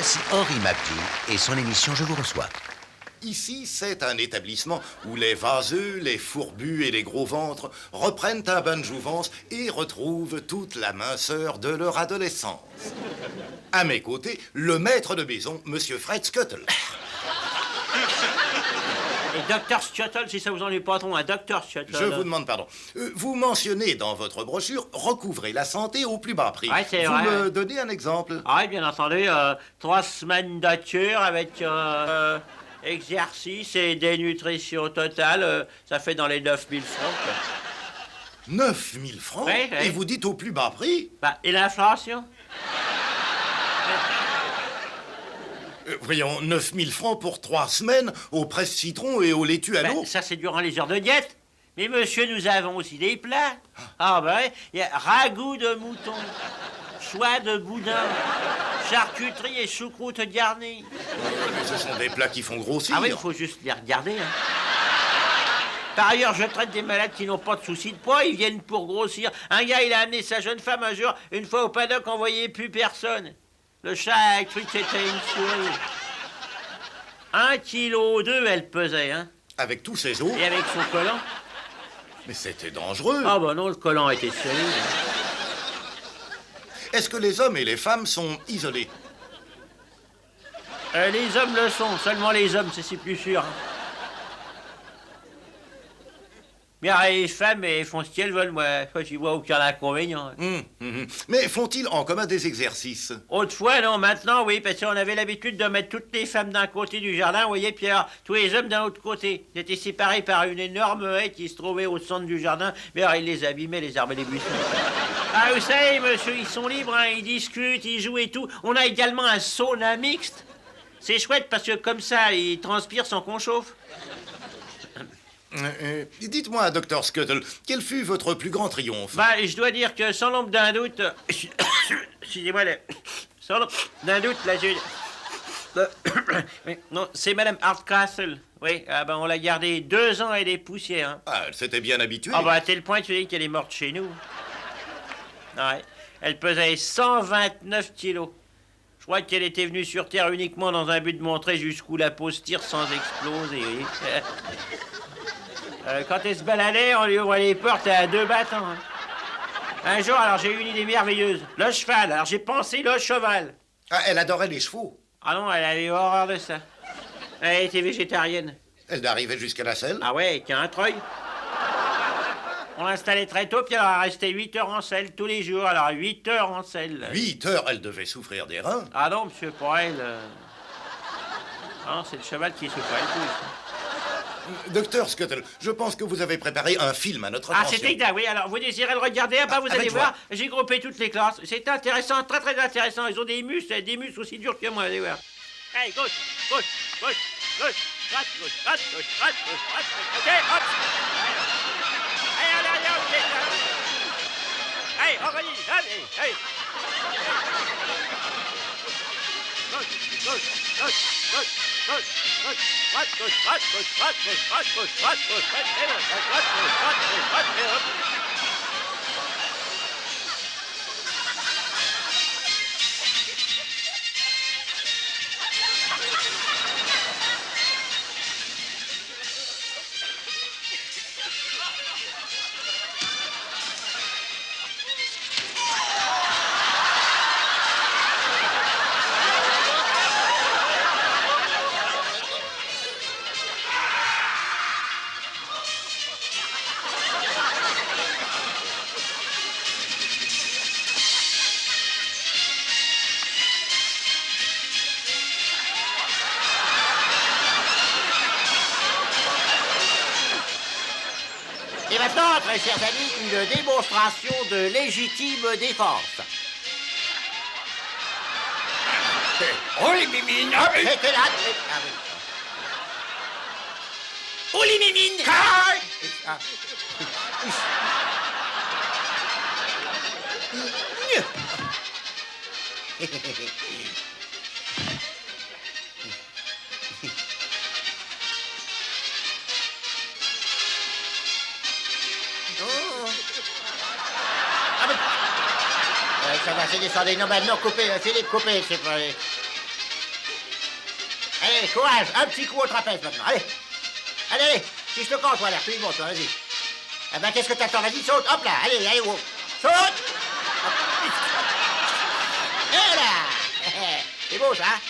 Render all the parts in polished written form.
Voici Henri Mappier et son émission Je vous reçois. Ici, c'est un établissement où les vaseux, les fourbus et les gros ventres reprennent un bain de jouvence et retrouvent toute la minceur de leur adolescence. À mes côtés, le maître de maison, Monsieur Fred Scuttle. Et Dr Scuttle, si ça vous ennuie pas trop, un Dr Scuttle. Je vous demande pardon. Vous mentionnez dans votre brochure « Recouvrer la santé au plus bas prix ». Ouais, c'est vous vrai. me donnez un exemple? Ah oui, bien entendu, 3 semaines de cure avec exercice et dénutrition totale, ça fait dans les 9000 francs. Quoi. 9 000 francs? Oui, oui. Et vous dites au plus bas prix? Bah, et l'inflation? Voyons, 9 000 francs pour 3 semaines au presse-citron et au laitue à l'eau? Ça, c'est durant les heures de diète. Mais monsieur, nous avons aussi des plats. Ah bah ouais, il y a ragoût de mouton, choix de boudin, charcuterie et choucroute garnie. Ce sont des plats qui font grossir. Ah oui, il faut juste les regarder. Hein. Par ailleurs, je traite des malades qui n'ont pas de soucis de poids, ils viennent pour grossir. Un gars, il a amené sa jeune femme un jour, une fois au paddock, on voyait plus personne. Le chat a cru que c'était une souris. 1,2 kg, elle pesait, hein. Avec tous ces os? Et avec son collant. Mais c'était dangereux. Ah bah non, le collant était solide. Est-ce que les hommes et les femmes sont isolés? Les hommes le sont, seulement les hommes, c'est plus sûr. Hein. Mais les femmes, elles font ce qu'elles veulent, moi, j'y vois aucun inconvénient. Mais font-ils en commun des exercices? Autrefois, non, maintenant, oui, parce qu'on avait l'habitude de mettre toutes les femmes d'un côté du jardin, vous voyez, puis alors, tous les hommes d'un autre côté. Ils étaient séparés par une énorme haie qui se trouvait au centre du jardin, mais alors, ils les abîmaient, les arbres et les buissons. Ah, vous savez, monsieur, ils sont libres, hein, ils discutent, ils jouent et tout. On a également un sauna mixte. C'est chouette parce que comme ça, ils transpirent sans qu'on chauffe. Dites-moi, Dr Scuttle, quel fut votre plus grand triomphe? Bah, je dois dire que sans l'ombre d'un doute... Excusez-moi, sans l'ombre d'un doute, là, non, c'est Madame Hardcastle. Oui, ah ben, on l'a gardée 2 ans et des poussières. Hein. Ah, elle s'était bien habituée. Ah bah, à tel point, tu dis qu'elle est morte chez nous. Ouais, elle pesait 129 kilos. Je crois qu'elle était venue sur Terre uniquement dans un but de montrer jusqu'où la pose tire sans exploser. Quand elle se baladait, on lui ouvrait les portes à 2 bâtons. Hein. Un jour, alors j'ai eu une idée merveilleuse. Le cheval, alors j'ai pensé le cheval. Ah, elle adorait les chevaux. Ah non, elle avait horreur de ça. Elle était végétarienne. Elle arrivait jusqu'à la selle? Ah ouais, avec un treuil. On l'installait très tôt, puis elle restait 8 heures en selle tous les jours. Alors 8 heures en selle. 8 heures, elle devait souffrir des reins. Ah non, monsieur, pour elle... Non, c'est le cheval qui souffrait le plus. Docteur Scuttle, je pense que vous avez préparé un film à notre attention. Ah, c'est exact, oui. Alors, vous désirez le regarder? Ah, bah, vous allez voir. J'ai groupé toutes les classes. C'est intéressant, très, très intéressant. Ils ont des muscles aussi durs que moi, allez voir. Allez, gauche, gauche, gauche, gauche, droite, gauche, droite, gauche, droite, gauche, droite, gauche. OK, hop. Allez, OK. Allez, on va y aller. Allez. Gauche, gauche, gauche, gauche, gauche, gauche, droite, gauche, droite, gauche, droite, gauche, droite, gauche, droite, gauche, droite, et droite, droite, gauche, droite, gauche, droite, et hop. Et maintenant, très chers amis, une démonstration de légitime défense. Oh les mimines! C'était là. Ah oui. Oh les mimines! Ah. Ça va, c'est descendu. Non, maintenant, coupez, Philippe, coupez, c'est pas... Allez, courage, un petit coup au trapèze maintenant, allez. Allez, allez, fiche le camp, toi, l'air, tout le monde, toi, vas-y. Eh ben, qu'est-ce que t'attends? Vas-y, saute, hop là, allez, allez, wow. Saute. Hop. Et là. C'est beau, ça, hein?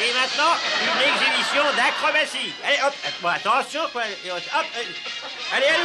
Et maintenant, une exhibition d'acrobatie. Allez, hop, bon, attention, quoi. Et hop, allez, allez.